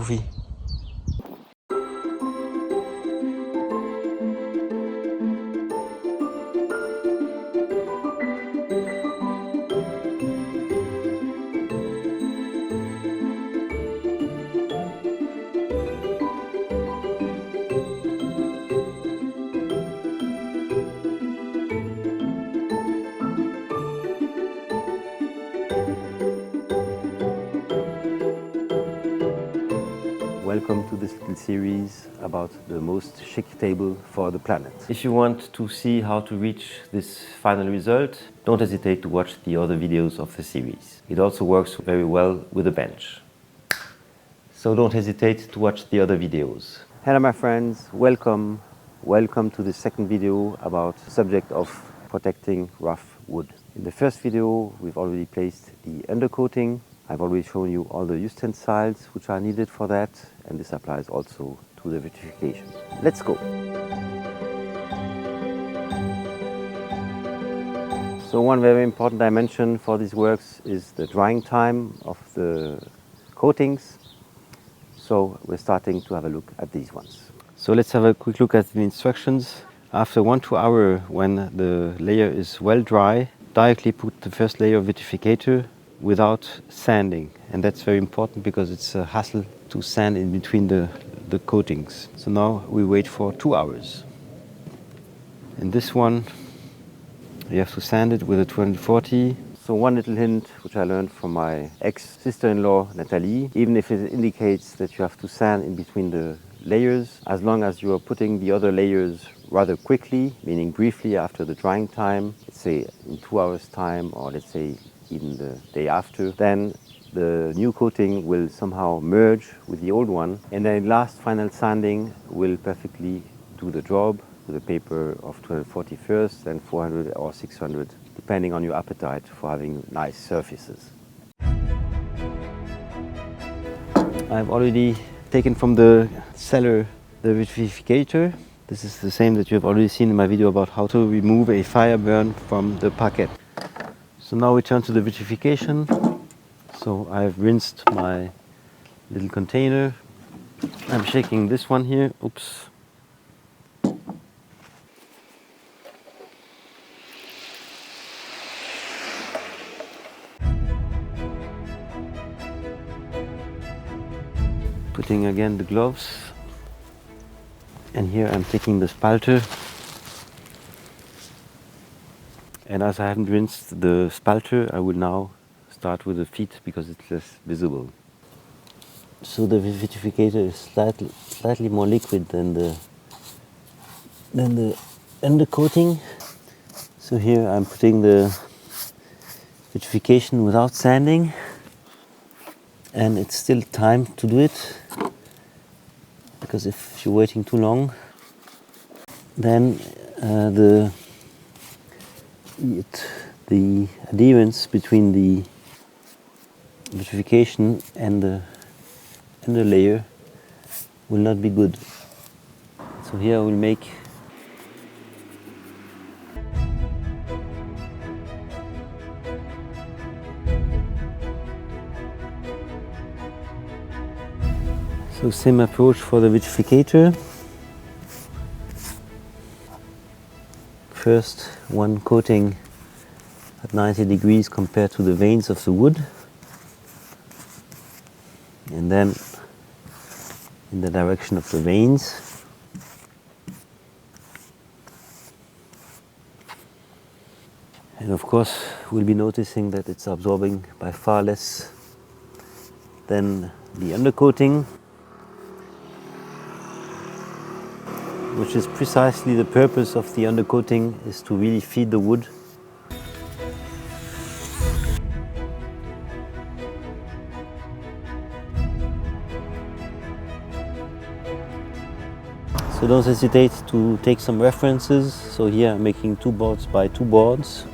Goofy. Welcome to this little series about the most chic table for the planet. If you want to see how to reach this final result, don't hesitate to watch the other videos of the series. It also works very well with a bench. So don't hesitate to watch the other videos. Hello my friends, welcome to the second video about the subject of protecting rough wood. In the first video we've already placed the undercoating. I've already shown you all the utensils which are needed for that, and this applies also to the vitrification. Let's go! So one very important dimension for these works is the drying time of the coatings. So we're starting to have a look at these ones. So let's have a quick look at the instructions. After 1-2 hours, when the layer is well dry, directly put the first layer of vitrificator without sanding, and that's very important because it's a hassle to sand in between the coatings. So now we wait for 2 hours. And this one, you have to sand it with a 240. So one little hint which I learned from my ex-sister-in-law Nathalie, even if it indicates that you have to sand in between the layers, as long as you are putting the other layers rather quickly, meaning briefly after the drying time, let's say in 2 hours time, or let's say even the day after, then the new coating will somehow merge with the old one, and then last final sanding will perfectly do the job with a paper of 240 first, then 400 or 600, depending on your appetite for having nice surfaces. I've already taken from the cellar the vitrificator. This is the same that you have already seen in my video about how to remove a fire burn from the parquet. So now we turn to the vitrification. So I've rinsed my little container. I'm shaking this one here. Oops. Putting again the gloves. And here I'm taking the spalter. And as I haven't rinsed the spalter, I will now start with the feet because it's less visible. So the vitrificator is slightly more liquid than the undercoating. So here I'm putting the vitrification without sanding, and it's still time to do it, because if you're waiting too long, then the adherence between the vitrification and the layer will not be good. So here I will make same approach for the vitrificator. First one coating at 90 degrees compared to the veins of the wood, and then in the direction of the veins. And of course we'll be noticing that it's absorbing by far less than the undercoating, which is precisely the purpose of the undercoating, is to really feed the wood. So don't hesitate to take some references. So here I'm making 2 boards by 2 boards.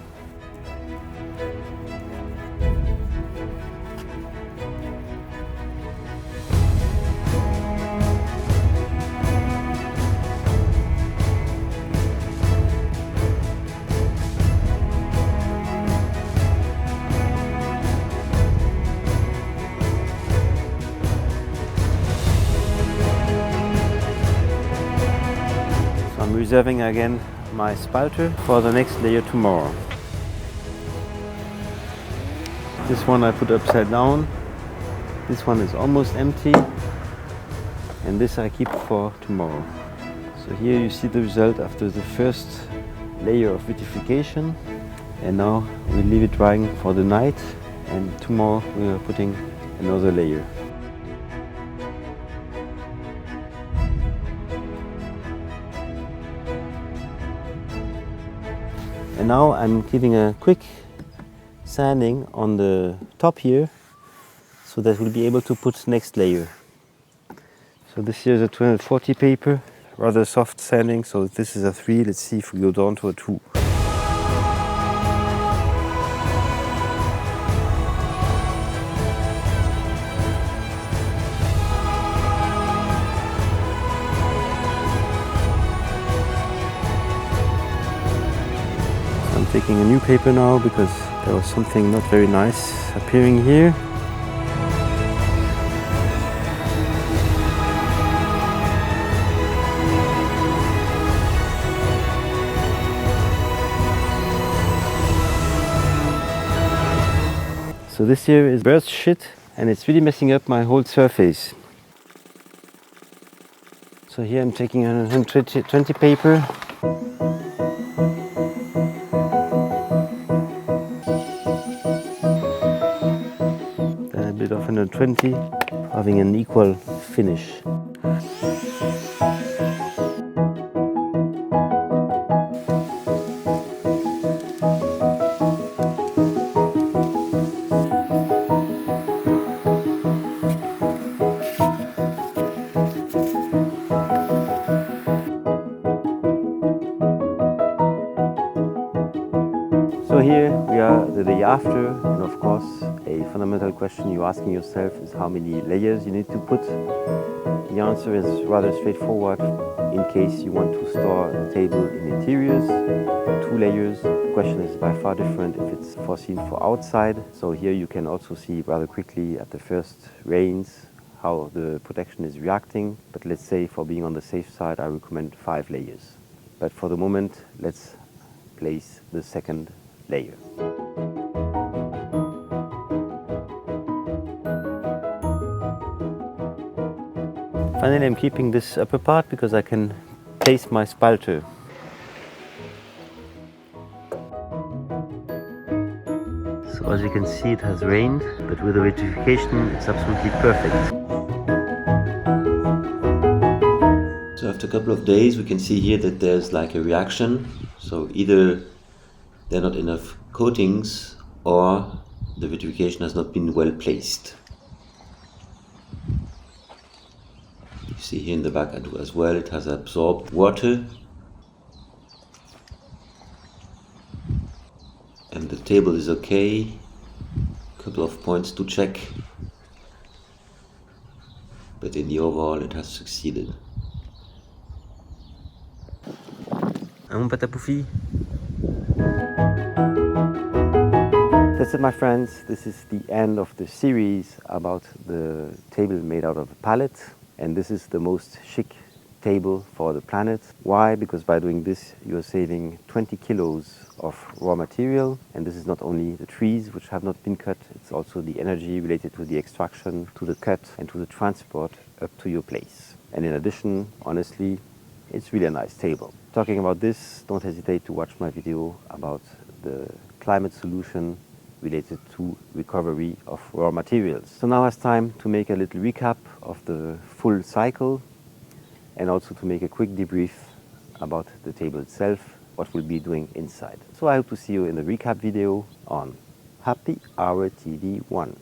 reserving again my spalter for the next layer tomorrow. This one I put upside down. This one is almost empty. And this I keep for tomorrow. So here you see the result after the first layer of vitrification. And now we leave it drying for the night. And tomorrow we are putting another layer. And now I'm giving a quick sanding on the top here, so that we'll be able to put next layer. So this here is a 240 paper, rather soft sanding, so this is a 3. Let's see if we go down to a 2. I'm taking a new paper now because there was something not very nice appearing here. So this here is bird shit and it's really messing up my whole surface. So here I'm taking 120 paper. Then a bit of 120, having an equal finish. So here we are the day after, and of course a fundamental question you're asking yourself is how many layers you need to put. The answer is rather straightforward. In case you want to store a table in interiors, 2 layers. The question is by far different if it's foreseen for outside. So here you can also see rather quickly at the first rains how the protection is reacting. But let's say for being on the safe side, I recommend 5 layers. But for the moment, let's place the second layer. Finally, I'm keeping this upper part because I can place my spalter. So as you can see, it has rained, but with the vitrification, it's absolutely perfect. So after a couple of days, we can see here that there's like a reaction. So either there are not enough coatings or the vitrification has not been well placed. You see here in the back as well, it has absorbed water. And the table is okay. A couple of points to check. But in the overall, it has succeeded. Un pâte à pouffi. That's it, my friends. This is the end of the series about the table made out of a pallet. And this is the most chic table for the planet. Why? Because by doing this, you're saving 20 kilos of raw material. And this is not only the trees which have not been cut, it's also the energy related to the extraction, to the cut, and to the transport up to your place. And in addition, honestly, it's really a nice table. Talking about this, don't hesitate to watch my video about the climate solution related to recovery of raw materials. So now it's time to make a little recap of the full cycle and also to make a quick debrief about the table itself, what we'll be doing inside. So I hope to see you in the recap video on Happy Hour TV 1.